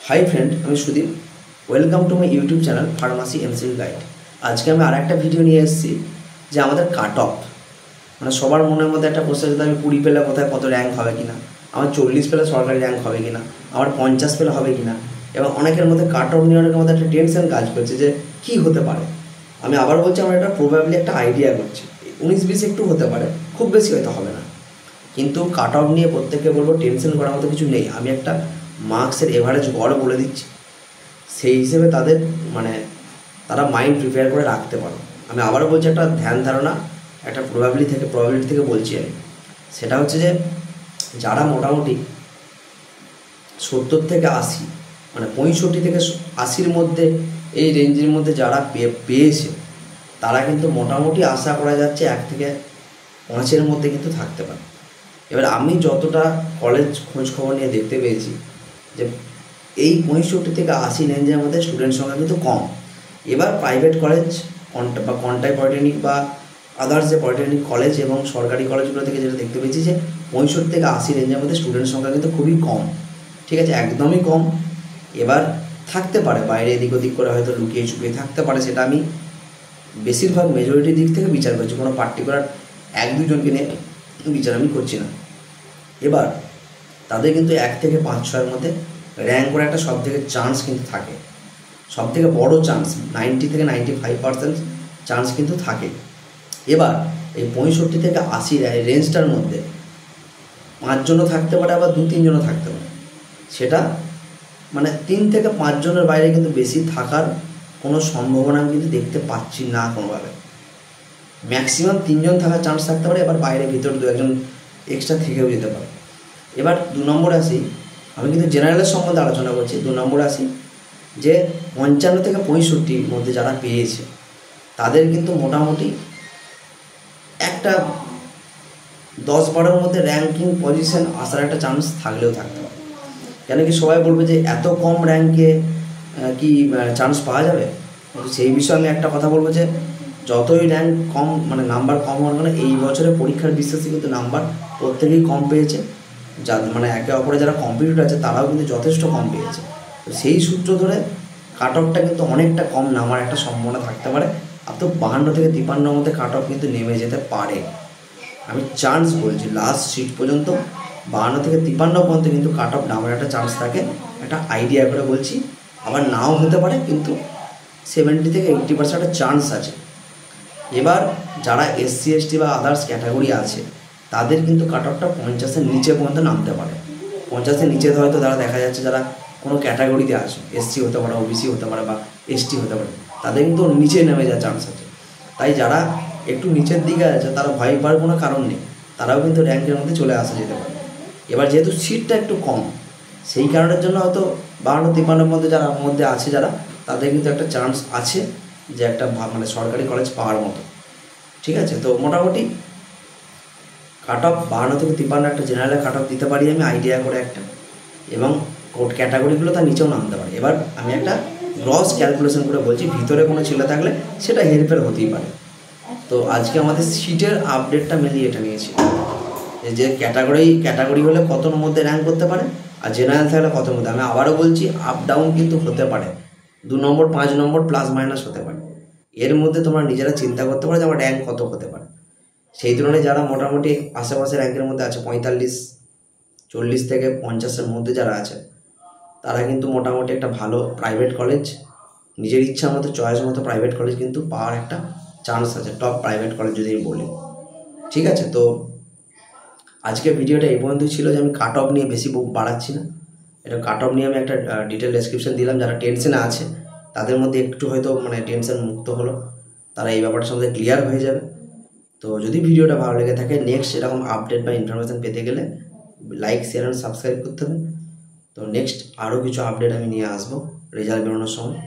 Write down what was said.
High friend আমি Sudip welcome to my YouTube channel pharmacy MCQ guide. আজকে আমি আরেকটা ভিডিও নিয়ে এসেছি যে আমাদের কাট অফ মানে সবার মনের মধ্যে একটা প্রশ্ন যে আমি 20 পেলে কোথায় কত র্যাঙ্ক হবে কিনা, আমার 40 পেলে সরকারি র্যাঙ্ক হবে কিনা, আমার 50 পেলে হবে কিনা, এবং অনেকের মধ্যে কাট অফ নিয়ে অনেকের মধ্যে একটা টেনশন কাজ করছে যে কী হতে পারে। আমি আবার বলছি, আমরা এটা প্রবাবলি একটা আইডিয়া করছি, 19-20 একটু হতে পারে, খুব বেশি হয়তো হবে না। কিন্তু কাট অফ নিয়ে প্রত্যেককে বলবো টেনশন করার মতো কিছু নেই। আমি একটা মার্কসের এভারেজ গড় বলে দিচ্ছি, সেই হিসেবে তাদের তারা মাইন্ড প্রিপেয়ার করে রাখতে পারো। আমি আবারও বলছি, একটা ধ্যান ধারণা, একটা প্রবাবিলিটি থেকে বলছি আমি। সেটা হচ্ছে যে যারা মোটামুটি 70 থেকে 80 65 থেকে 80-র মধ্যে এই রেঞ্জের মধ্যে যারা পেয়েছে তারা কিন্তু মোটামুটি আশা করা যাচ্ছে 1 থেকে 5-এর মধ্যে কিন্তু থাকতে পারে। এবার আমি যতটা কলেজ খোঁজ খবর নিয়ে দেখতে পেয়েছি যে এই 65 থেকে 80 রেঞ্জের মধ্যে স্টুডেন্ট সংখ্যা কিন্তু কম। এবার প্রাইভেট কলেজ বা কন্টাই পলিটেকনিক বা আদার্স যে পলিটেকনিক কলেজ এবং সরকারি কলেজগুলো থেকে যেটা দেখতে পেয়েছি যে 65 থেকে 80 রেঞ্জের মধ্যে স্টুডেন্ট সংখ্যা কিন্তু খুবই কম, ঠিক আছে, একদমই কম। এবার থাকতে পারে বাইরে এদিক ওদিক করে হয়তো লুকিয়ে চুকিয়ে থাকতে পারে, সেটা আমি বেশিরভাগ মেজরিটির দিক থেকে বিচার করছি, কোনো পার্টিকুলার 1-2 জনকে নিয়ে বিচার আমি করছি না। এবার তাদের কিন্তু 1 থেকে 5-6-এর মধ্যে র্যাঙ্ক করে একটা সব থেকে চান্স কিন্তু থাকে, সব থেকে বড়ো চান্স 90 থেকে 95% চান্স কিন্তু থাকে। এবার এই 65 থেকে 80 রেঞ্জটার মধ্যে 5 জনও থাকতে পারে, আবার 2-3 জনও থাকতে পারে। সেটা 3 থেকে 5 জনের বাইরে কিন্তু বেশি থাকার কোনো সম্ভাবনা আমি কিন্তু দেখতে পাচ্ছি না কোনোভাবে। ম্যাক্সিমাম 3 জন থাকার চান্স থাকতে পারে, এবার বাইরে ভিতর 2-1 জন এক্সট্রা থেকেও যেতে পারে। এবার 2 নম্বরে আসি, আমি কিন্তু জেনারেলের সম্বন্ধে আলোচনা করছি। 2 নম্বরে আসি যে 55 থেকে 65-র মধ্যে যারা পেয়েছে তাদের কিন্তু মোটামুটি একটা 10-12-এর মধ্যে র্যাঙ্কিং পজিশন আসার একটা চান্স থাকলেও থাকতে পারে। কেন কি সবাই বলবে যে এত কম র্যাঙ্কে কি চান্স পাওয়া যাবে? কিন্তু সেই বিষয়ে আমি একটা কথা বলবো যে যতই র্যাঙ্ক কম নাম্বার কম হওয়ার কারণে এই বছরের পরীক্ষার বিশ্বাসে কিন্তু নাম্বার প্রত্যেকেই কম পেয়েছে। যা একে অপরে যারা কম্পিটিটর আছে তারাও কিন্তু যথেষ্ট কম পেয়েছে। তো সেই সূত্র ধরে কাট অফটা কিন্তু অনেকটা কম নামার একটা সম্ভাবনা থাকতে পারে। আর তো 52 থেকে 53-এর মধ্যে কাট অফ কিন্তু নেমে যেতে পারে। আমি চান্স বলছি লাস্ট সিট পর্যন্ত 52 থেকে 53 পর্যন্ত কিন্তু কাট অফ নামার একটা চান্স থাকে, একটা আইডিয়া করে বলছি। আবার নাও হতে পারে, কিন্তু 70 থেকে 80% একটা চান্স আছে। এবার যারা SC ST বা আদার্স ক্যাটাগরি আছে তাদের কিন্তু কাট অফটা 50-এর নিচে পর্যন্ত নামতে পারে। 50-এর নিচে হয়তো তারা দেখা যাচ্ছে যারা কোনো ক্যাটাগরিতে আছে, SC হতে পারে, OBC হতে পারে বা ST হতে পারে, তাদের কিন্তু নিচে নেমে যাওয়ার চান্স আছে। তাই যারা একটু নিচের দিকে আছে তারা ভয় পাওয়ার কোনো কারণ নেই, তারাও কিন্তু র্যাঙ্কের মধ্যে চলে আসা যেতে পারে। এবার যেহেতু সিটটা একটু কম, সেই কারণের জন্য হয়তো 52-53-এর মধ্যে যারা আছে যারা, তাদের কিন্তু একটা চান্স আছে যে একটা সরকারি কলেজ পাওয়ার মতো, ঠিক আছে। তো মোটামুটি কাট অফ 52 থেকে 53 একটা জেনারেল কাট অফ দিতে পারি আমি আইডিয়া করে একটা, এবং কোড ক্যাটাগরিগুলো তার নিচেও নামতে পারে। এবার আমি একটা গ্রস ক্যালকুলেশন করে বলছি, ভিতরে কোনো ছেলে থাকলে সেটা হেরফের হতেই পারে। তো আজকে আমাদের সিটের আপডেটটা মেনলি এটা নিয়েছি যে ক্যাটাগরি হলে কতর মধ্যে র্যাঙ্ক করতে পারে আর জেনারেল থাকলে কতর মধ্যে। আমি আবারও বলছি, আপ ডাউন কিন্তু হতে পারে, 2 নম্বর 5 নম্বর প্লাস মাইনাস হতে পারে। এর মধ্যে তোমরা নিজেরা চিন্তা করতে পারো যে আমার র্যাঙ্ক কত হতে পারে। সেই তুলনায় যারা মোটামুটি আশেপাশে র্যাঙ্কের মধ্যে আছে 45, 40 থেকে 50-এর মধ্যে যারা আছে, তারা কিন্তু মোটামুটি একটা ভালো প্রাইভেট কলেজ, নিজের ইচ্ছা মতো চয়েস মতো প্রাইভেট কলেজ কিন্তু পাওয়ার একটা চান্স আছে, টপ প্রাইভেট কলেজ যদি আমি বলি, ঠিক আছে। তো আজকের ভিডিওটা এই পর্যন্তই ছিল, যে আমি কাট অফ নিয়ে বেশি বাড়াচ্ছি না। এটা কাট অফ নিয়ে আমি একটা ডিটেল ডেসক্রিপশন দিলাম। যারা টেনশনে আছে তাদের মধ্যে একটু হয়তো টেনশন মুক্ত হলো, তারা এই ব্যাপারটার সম্বন্ধে ক্লিয়ার হয়ে যাবে। তো যদি ভিডিওটা ভালো লেগে থাকে, নেক্সট এরকম আপডেট বা ইনফরমেশান পেতে গেলে লাইক, শেয়ার অ্যান্ড সাবস্ক্রাইব করতে হবে। তো নেক্সট আরও কিছু আপডেট আমি নিয়ে আসবো রেজাল্ট বেরোনোর সময়।